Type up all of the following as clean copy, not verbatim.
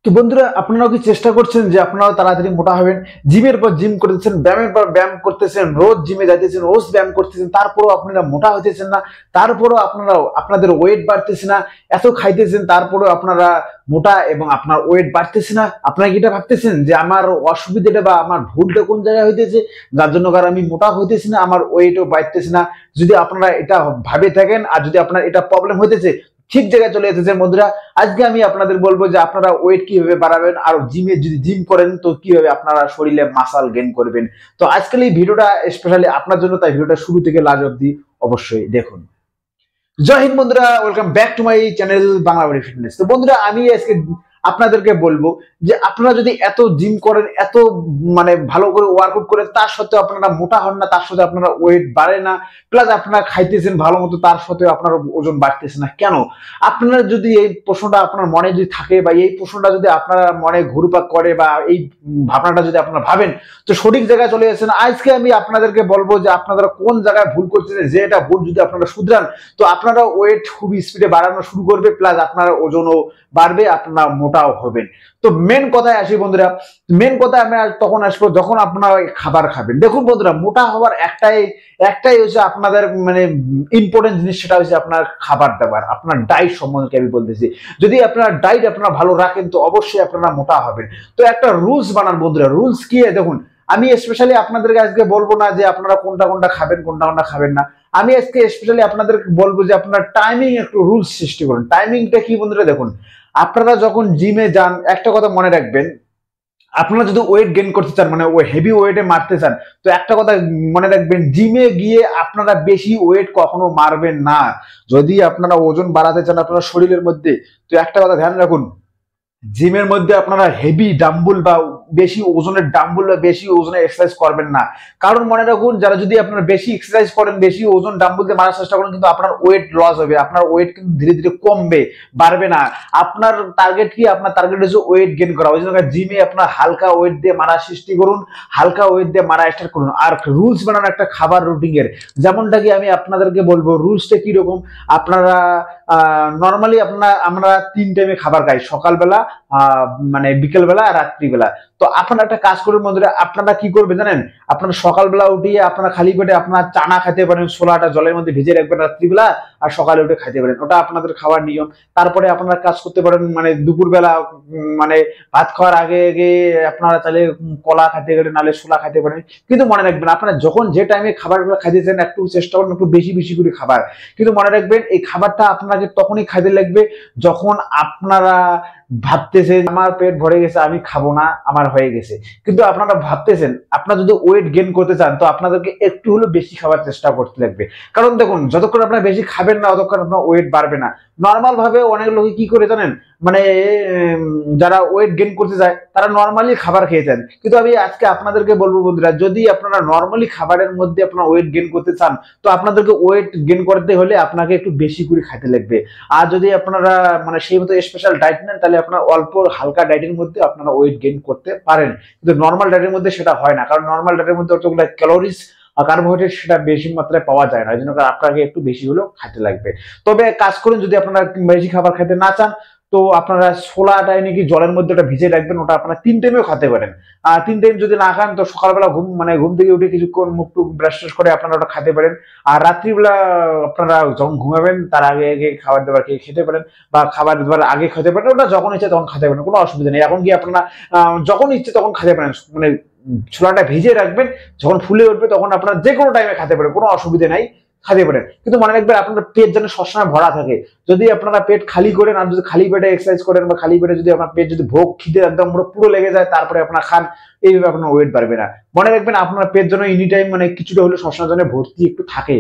তো বন্ধুরা, আপনারাও কি চেষ্টা করছেন যে আপনারাও তাড়াতাড়ি মোটা হবেন? জিমের পর জিম করতেছেন, ব্যায়ামের পর ব্যায়াম করতেছেন, রোজ জিমে যাইতেছেন, রোজ ব্যায়াম করতেছেন, তারপরেও আপনারা মোটা হইতেছেন না। তারপরেও আপনাদের ওয়েট বাড়তেছে না। এত খাইতেছেন, তারপরেও আপনারা মোটা এবং আপনার ওয়েট বাড়তেছে না। আপনারা কি এটা ভাবতেছেন যে আমার অসুবিধাটা বা আমার ভুলটা কোন জায়গায় হইতেছে, যার জন্য আমি মোটা হইতেছি না, আমার ওয়েটও বাড়তেছে না? যদি আপনারা এটা ভাবে থাকেন আর যদি আপনার এটা প্রবলেম হইতেছে, ঠিক জায়গায় চলে এসেছে বন্ধুরা। আজকে আমি আপনাদের বলবো যে আপনারা ওয়েট কিভাবে বাড়াবেন, আর জিমে যদি জিম করেন তো কিভাবে আপনারা শরীরে মাসাল গেইন করবেন। তো আজকাল এই ভিডিওটা স্পেশালি আপনার জন্য, তাই ভিডিওটা শুরু থেকে লাস্ট অব্দি অবশ্যই দেখুন। জয় হিন্দ বন্ধুরা, welcome back to my channel Bangla body fitness. তো বন্ধুরা, আমি আজকে আপনাদেরকে বলবো যে আপনারা যদি এত জিম করেন, এত ভালো করে ওয়ার্কআউট করেন, তার সত্ত্বেও আপনারা মোটা হন না, তার সাথে আপনারা ওয়েট বাড়ে না, প্লাস আপনারা খাইতেছেন ভালো মতো, তার সত্ত্বেও আপনার ওজন বাড়তেছে না কেন? আপনারা যদি এই প্রশ্নটা আপনার মনে যদি থাকে, বা এই প্রশ্নটা যদি আপনার মনে ঘুরপাক করে, বা এই ভাবনাটা যদি আপনারা ভাবেন, তো সঠিক জায়গায় চলে এসেছেন। আজকে আমি আপনাদেরকে বলবো যে আপনারা কোন জায়গায় ভুল করতেছেন, যে এটা ভুল যদি আপনারা শুধরান, তো আপনারা ওয়েট খুব স্পিডে বাড়ানো শুরু করবে, প্লাস আপনার ওজনও বাড়বে, আপনারা মোটাও হবেন। তো মেন কথায় আসি বন্ধুরা, মেন কথায় আমি তখন আসবো যখন আপনারা খাবার খাবেন। দেখুন বন্ধুরা, মোটা হওয়ার একটাই হচ্ছে আপনাদের ইম্পর্টেন্ট জিনিস, সেটা হচ্ছে আপনার খাবার দাবার, আপনার ডাইট সম্বন্ধে আমি বলতেছি। যদি আপনার ডাইট আপনারা ভালো রাখেন, তো অবশ্যই আপনারা মোটা হবেন। তো একটা রুলস বানান বন্ধুরা। রুলস কি? দেখুন, আমি স্পেশালি আপনাদেরকে আজকে বলবো না যে আপনারা কোনটা কোনটা খাবেন, কোনটা কোনটা খাবেন না। আমি আজকে স্পেশালি আপনাদেরকে বলবো যে আপনারা টাইমিং একটু রুলস সৃষ্টি করুন। টাইমিংটা কি বন্ধুরা? দেখুন, আপনারা যখন জিমে যান, একটা কথা মনে রাখবেন, আপনারা যদি ওয়েট গেইন করতে চান, ওই হেভি ওয়েটে মারতে চান, তো একটা কথা মনে রাখবেন, জিমে গিয়ে আপনারা বেশি ওয়েট কখনো মারবেন না। যদি আপনারা ওজন বাড়াতে চান আপনার শরীরের মধ্যে, তো একটা কথা ধ্যান রাখুন, জিমের মধ্যে আপনারা হেভি ডাম্বুল বা বেশি ওজনের ডাম্বুল বা বেশি ওজনের এক্সারসাইজ করবেন না। কারণ মনে রাখুন, যারা যদি আপনারা বেশি এক্সারসাইজ করেন, বেশি ওজন ডাম্বুল দিয়ে মারার চেষ্টা করেন, কিন্তু আপনার ওয়েট লস হবে, আপনার ওয়েট কিন্তু ধীরে ধীরে কমবে, বাড়বে না। আপনার টার্গেট কি? আপনার টার্গেট হচ্ছে ওয়েট গেইন করা। ওই জন্য জিমে আপনার হালকা ওয়েট দিয়ে মারা সৃষ্টি করুন, হালকা ওয়েট দিয়ে মারা স্টার্ট করুন। আর রুলস বানান একটা খাবার রুটিন এর, যেমনটা কি আমি আপনাদেরকে বলবো। রুলসটা কি রকম? আপনারা নর্মালি আমরা 3 টাইমে খাবার খাই, সকালবেলা, বিকেলবেলা আর রাত্রিবেলা। তো আপনারা একটা কাজ করুন বন্ধুরা, আপনারা কি করবেন জানেন? আপনারা সকালবেলা উঠিয়ে আপনারা খালি পেটে আপনারা চানা খেতে পারেন, ছোলাটা জলের মধ্যে ভিজিয়ে রাখবেন রাত্রিবেলা, আর সকালে উঠে খাইতে পারেন। ওটা আপনাদের খাওয়ার নিয়ম। তারপরে আপনারা কাজ করতে পারেন, দুপুরবেলা ভাত খাওয়ার আগে আগে আপনারা চাইলে কলা খাইতে পারেন, নাহলে ছোলা খাইতে পারেন। কিন্তু মনে রাখবেন, আপনারা যখন যে টাইমে খাবারগুলো খাইতেছেন, একটু চেষ্টা করবেন একটু বেশি বেশি করে খাবার। কিন্তু মনে রাখবেন, এই খাবারটা আপনাকে তখনই খাইতে লাগবে যখন আপনারা ভাবতেছেন আমার পেট ভরে গেছে, আমি খাবো না, আমার হয়ে গেছে। কিন্তু আপনারা ভাবতেছেন, আপনারা যদি ওয়েট গেইন করতে চান, তো আপনাদেরকে একটু হলেও বেশি খাবার চেষ্টা করতে লাগবে। কারণ দেখুন, যতক্ষণ আপনারা বেশি খাবেন না, ততক্ষণ আপনার ওয়েট বাড়বে না। নর্মাল ভাবে অনেক লোকে কি করে জানেন, যারা ওয়েট গেইন করতে যায়, তারা নর্মালি খাবার খেয়ে যান। কিন্তু আমি আজকে আপনাদেরকে বলবো বন্ধুরা, যদি আপনারা নর্মালি খাবারের মধ্যে আপনারা ওয়েট গেইন করতে চান, তো আপনাদেরকে ওয়েট গেইন করতে হলে আপনাকে একটু বেশি করে খাইতে লাগবে। আর যদি আপনারা সেই মতো স্পেশাল ডায়েট নেন, তাহলে আপনার অল্প হালকা ডায়েটের মধ্যে আপনারা ওয়েট গেইন করতে পারেন। কিন্তু নর্মাল ডায়েটের মধ্যে সেটা হয় না, কারণ নর্মাল ডায়েটের মধ্যে অতগুলো ক্যালোরিজ আর কার্বোহাইড্রেট সেটা বেশি মাত্রায় পাওয়া যায় না। এই জন্য আপনাকে একটু বেশি হলেও খেতে লাগবে। তবে কাজ করুন, যদি আপনারা বেশি খাবার খেতে না চান, তো আপনারা ছোলাটাই নাকি জলের মধ্যে ওটা ভিজে রাখবেন, ওটা আপনারা 3 টাইমেও খেতে পারেন। আর 3 টাইম যদি না খান, তো সকালবেলা ঘুম থেকে উঠে কিছুক্ষণ মুখ টুক ব্রাশ করে আপনারা ওটা খেতে পারেন। আর রাত্রিবেলা আপনারা যখন ঘুমাবেন, তার আগে আগে খাবার দাবার খেতে পারেন, বা খাবার দাবার আগে খেতে পারেন। ওটা যখন ইচ্ছে তখন খেতে পারেন, কোনো অসুবিধা নেই। এখন কি আপনারা যখন ইচ্ছে তখন খেতে পারেন, ছোলাটা ভিজিয়ে রাখবেন, যখন ফুলে উঠবে তখন আপনারা যে কোনো টাইমে খেতে পারেন, কোনো অসুবিধা নাই, খেতে পারেন। কিন্তু মনে রাখবেন, আপনার পেট যেন সবসময় ভরা থাকে। যদি আপনারা পেট খালি করেন, আর যদি খালি পেটে এক্সারসাইজ করেন, বা খালি পেটে যদি আপনার পেট যদি ভোগ খিদে একদম পুরো লেগে যায়, তারপরে আপনারা খান, এইভাবে আপনার ওয়েট বাড়বে না। মনে রাখবেন, আপনার পেট যেন এনি টাইম কিছুটা হলে সবসময় যেন ভর্তি একটু থাকে।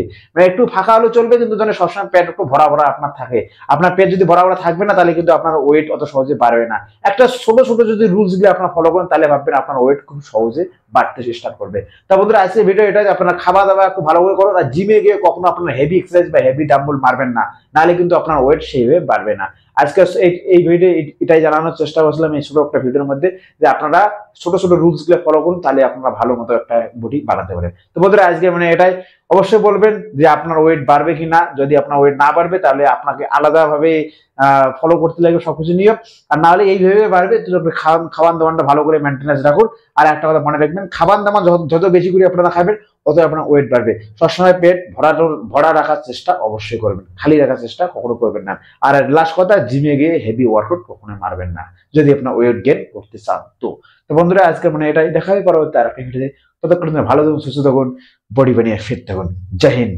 একটু ফাঁকা হলে চলবে, কিন্তু যেন সবসময় পেট একটু ভরা ভরা আপনার থাকে। আপনার পেট যদি ভরা ভরা থাকবে না, তাহলে কিন্তু আপনার ওয়েট অত সহজে বাড়বে না। একটা ছোট ছোট যদি রুলস গুলো আপনারা ফলো করেন, তাহলে ভাববেন আপনার ওয়েট খুব সহজে বাড়তে স্টার্ট করবে। তা বন্ধুরা, আজকের ভিডিও এটা, আপনার খাওয়া দাওয়া একটু ভালো করে করুন, আর জিমে গিয়ে কখনো আপনার হেভি এক্সারসাইজ বা হেভি ডাম্বল মারবেন না, নাহলে কিন্তু আপনার ওয়েট সেইভাবে বাড়বে না। আজকে এই ভিডিও এটাই জানানোর চেষ্টা করছিলাম, এই ছোট একটা ভিডিওর মধ্যে, যে আপনারা ছোট ছোট রুলস গুলো ফলো করুন, তাহলে আপনারা ভালো মতো একটা বডি বানাতে পারেন। তো বন্ধুরা, আজকে এটাই। অবশ্যই বলবেন যে আপনার ওয়েট বাড়বে কিনা। যদি আপনার ওয়েট না বাড়বে তাহলে আপনাকে আলাদাভাবে ফলো করতে লাগবে সবকিছু নিয়ম। আর না হলে এইভাবে বাড়বে, খাওয়ান দাওয়ানটা ভালো করে মেনটেন্যান্স রাখুন। আর একটা কথা মনে রাখবেন, খাবার দাবার যত বেশি করে আপনারা খাবেন তত আপনার ওয়েট বাড়বে। সবসময় পেট ভরা রাখার চেষ্টা অবশ্যই করবেন, খালি রাখার চেষ্টা কখনো করবেন না। আর লাস্ট কথা, জিমে গিয়ে হেভি ওয়ার্কআউট কখনো মারবেন না যদি আপনার ওয়েট গেইন করতে চান। তো বন্ধুরা, আজকে মানে এটাই, দেখা হবে পরবর্তী আর একটা ভিডিওতে। ততক্ষণ ভালো থাকুন, সুস্থ থাকুন, বডি বানিয়ে ফিট থাকুন। জয় হিন্দ।